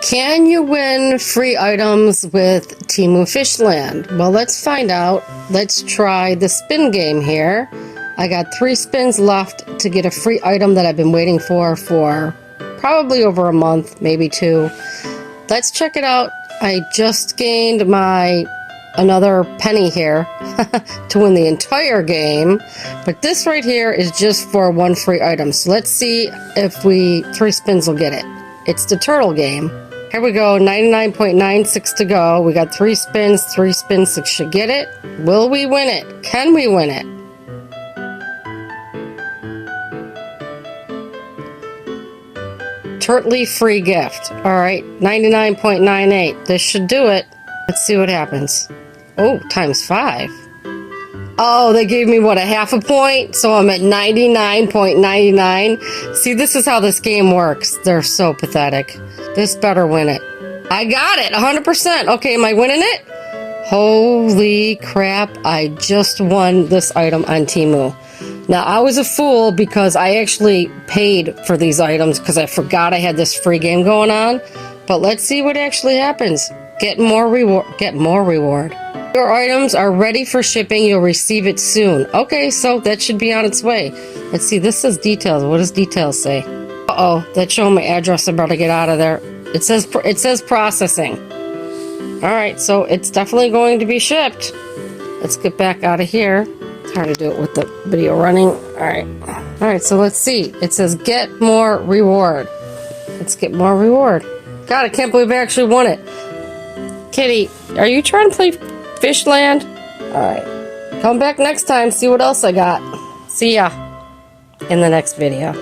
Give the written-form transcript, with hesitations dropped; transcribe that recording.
Can you win free items with Temu Fishland? Well, let's find out. Let's try the spin game here. I got 3 spins left to get a free item that I've been waiting for probably over a month, maybe 2. Let's check it out. I just gained my another penny here to win the entire game, but this right here is just for 1 free item. So let's see if 3 spins will get it. It's the turtle game. Here we go, 99.96 to go. We got 3 spins, 3 spins should get it. Will we win it? Can we win it? Turtley free gift. All right, 99.98. This should do it. Let's see what happens. Oh, times 5. Oh, they gave me, what, a half a point? So I'm at 99.99. See, this is how this game works. They're so pathetic. This better win it. I got it, 100%. Okay, am I winning it? Holy crap, I just won this item on Temu. Now, I was a fool because I actually paid for these items because I forgot I had this free game going on. But let's see what actually happens. Get more reward. Your items are ready for shipping. You'll receive it soon. Okay, so that should be on its way. Let's see, this says details. What does details say? Uh-oh, that's showing my address. I better get out of there. It says processing. All right, so it's definitely going to be shipped. Let's get back out of here. It's hard to do it with the video running. All right, so let's see. It says get more reward. Let's get more reward. God, I can't believe I actually won it. Kitty, are you trying to play Fishland? All right, come back next time, see what else I got. See ya in the next video.